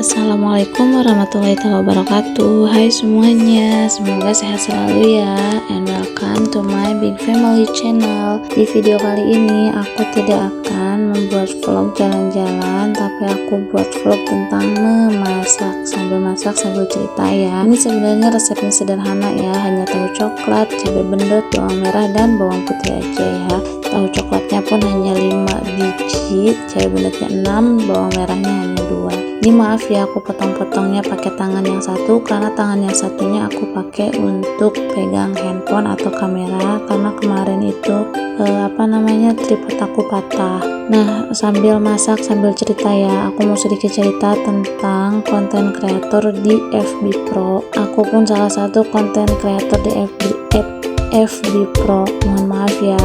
Assalamualaikum warahmatullahi wabarakatuh. Hai semuanya, semoga sehat selalu ya. And welcome to my big family channel. Di video kali ini aku tidak akan membuat vlog jalan-jalan, tapi aku buat vlog tentang memasak sambil cerita ya. Ini sebenarnya resepnya sederhana ya, hanya tahu coklat, cabai bendot, bawang merah dan bawang putih aja ya. Tahu coklatnya pun hanya 5 biji, cabai bendotnya 6, bawang merahnya hanya 2. Ini maaf ya, aku potong-potongnya pakai tangan yang satu karena tangan yang satunya aku pakai untuk pegang handphone atau kamera, karena kemarin itu tripod aku patah. Nah, sambil masak sambil cerita ya, aku mau sedikit cerita tentang konten kreator di FB Pro. Aku pun salah satu konten kreator di FB Pro. Mohon maaf ya,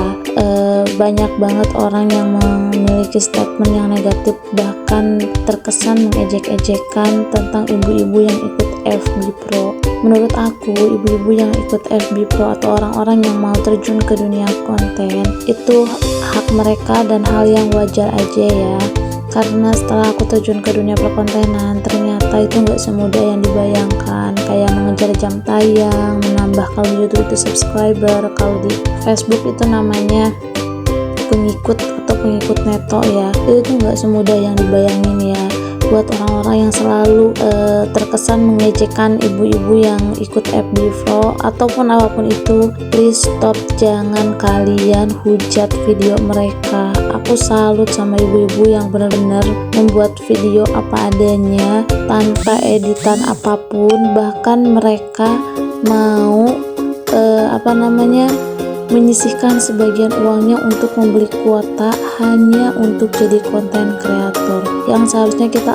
banyak banget orang yang memiliki statement yang negatif, bahkan terkesan mengejek-ejekan tentang ibu-ibu yang ikut FB Pro. Menurut aku, ibu-ibu yang ikut FB Pro atau orang-orang yang mau terjun ke dunia konten itu hak mereka dan hal yang wajar aja ya. Karena setelah aku terjun ke dunia perkontenan, ternyata itu nggak semudah yang dibayangkan. Kayak mengejar jam tayang, menambah kalau di YouTube itu subscriber, kalau di Facebook itu namanya pengikut atau pengikut neto ya. Itu tuh nggak semudah yang dibayangin ya. Buat orang-orang yang selalu terkesan mengejekkan ibu-ibu yang ikut FB Pro ataupun apapun itu, please stop, jangan kalian hujat video mereka. Aku salut sama ibu-ibu yang benar-benar membuat video apa adanya tanpa editan apapun, bahkan mereka mau menyisihkan sebagian uangnya untuk membeli kuota hanya untuk jadi konten kreator. Yang seharusnya kita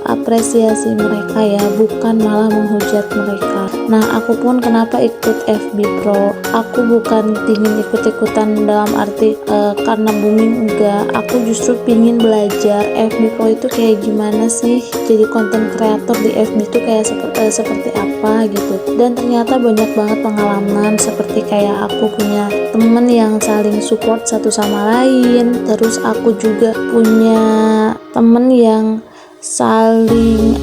apresiasi mereka ya, bukan malah menghujat mereka. Nah, aku pun kenapa ikut FB Pro? Aku bukan ingin ikut-ikutan dalam arti karena booming, enggak. Aku justru pingin belajar FB Pro itu kayak gimana sih, jadi konten kreator di FB itu kayak seperti apa gitu. Dan ternyata banyak banget pengalaman, seperti kayak aku punya temen yang saling support satu sama lain. Terus aku juga punya temen yang saling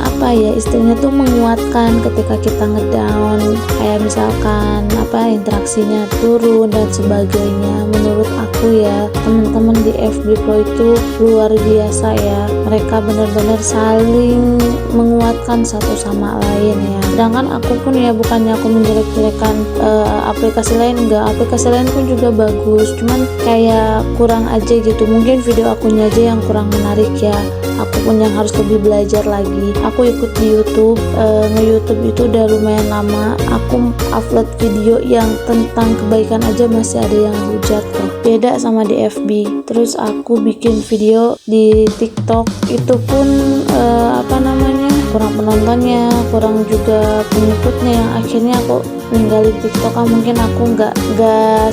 istilahnya tuh menguatkan ketika kita ngedown, kayak misalkan interaksinya turun dan sebagainya. Menurut aku ya, teman-teman di FB Pro itu luar biasa ya, mereka benar-benar saling menguatkan satu sama lain ya. Sedangkan aku pun ya, bukannya aku menjelek-jelekan aplikasi lain, enggak, aplikasi lain pun juga bagus, cuman kayak kurang aja gitu. Mungkin video akunya aja yang kurang menarik ya, aku pun yang harus lebih belajar lagi. Aku ikut di YouTube, nge-YouTube itu udah lumayan lama. Aku upload video yang tentang kebaikan aja masih ada yang hujat loh, beda sama di FB. Terus aku bikin video di TikTok, itu pun kurang penontonnya, kurang juga pengikutnya, yang akhirnya aku ninggalin TikTok. Mungkin aku nggak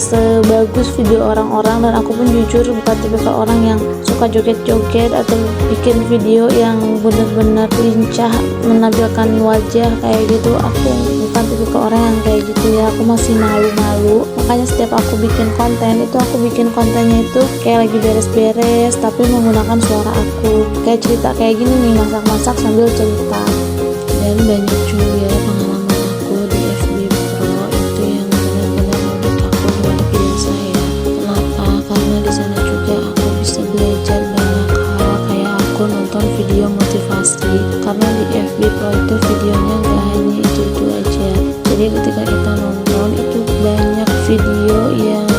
sebagus video orang-orang, dan aku pun jujur bukan tipikal orang yang suka joget-joget atau bikin video yang benar-benar lincah menampilkan wajah kayak gitu. Aku bukan tipikal orang yang kayak gitu ya, aku masih malu-malu. Makanya setiap aku bikin konten itu, aku bikin kontennya itu kayak lagi beres-beres tapi menggunakan suara aku, kayak cerita kayak gini nih, masak-masak sambil cerita. Dan banyak juga pengalaman aku di FB Pro itu yang benar-benar menurut aku luar biasa ya. Kenapa? Karena di sana juga aku bisa belajar banyak hal, kayak aku nonton video motivasi. Karena di FB Pro itu videonya gak hanya itu aja, jadi ketika kita nonton itu banyak video yang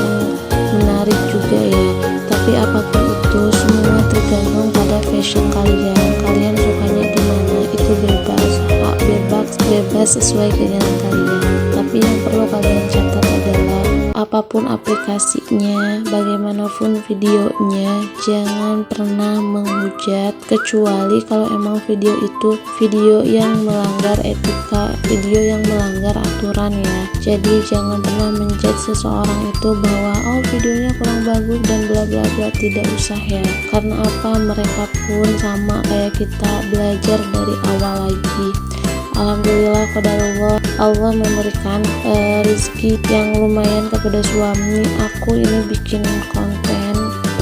menarik juga ya. Tapi apapun itu semua tergantung pada passion kalian sukanya gimana, itu bebas sesuai keinginan kalian. Tapi yang perlu kalian catat adalah apapun aplikasinya, bagaimanapun videonya, jangan pernah menghujat, kecuali kalau emang video itu video yang melanggar etika, video yang melanggar aturan ya. Jadi jangan pernah menjudge seseorang itu bahwa videonya kurang bagus dan bla bla bla, tidak usah ya. Karena apa, mereka pun sama kayak kita, belajar dari awal lagi. Alhamdulillah, qadarullah, Allah memberikan rezeki yang lumayan kepada suami. Aku ini bikin konten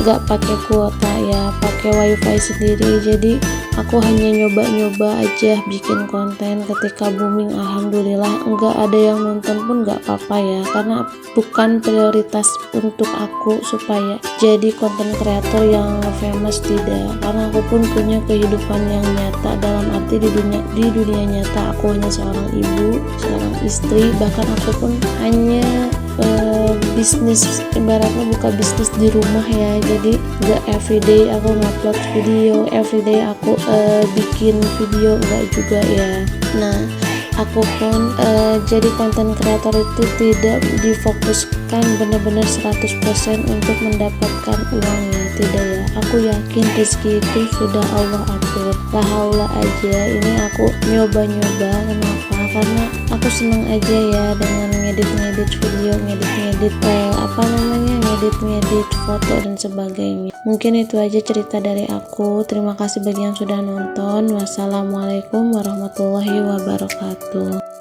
nggak pakai kuota ya, pakai wifi sendiri. Jadi aku hanya nyoba-nyoba aja bikin konten. Ketika booming alhamdulillah nggak ada yang nonton pun nggak apa-apa ya, karena bukan prioritas untuk aku supaya jadi konten kreator yang famous, tidak, karena aku pun punya kehidupan yang nyata, dalam arti di dunia nyata aku hanya seorang ibu, seorang istri, bahkan aku pun hanya bisnis, ibaratnya buka bisnis di rumah ya. Jadi gak everyday aku ngupload video, everyday aku bikin video, enggak juga ya. Nah, aku pun jadi konten kreator itu tidak difokuskan benar-benar 100% untuk mendapatkan uang ya, tidak ya. Aku yakin rezeki itu sudah Allah atur, la haula aja. Ini aku nyoba-nyoba. Kenapa? Karena aku seneng aja ya dengan ngedit video, ngedit foto dan sebagainya. Mungkin itu aja cerita dari aku. Terima kasih bagi yang sudah nonton. Wassalamualaikum warahmatullahi wabarakatuh.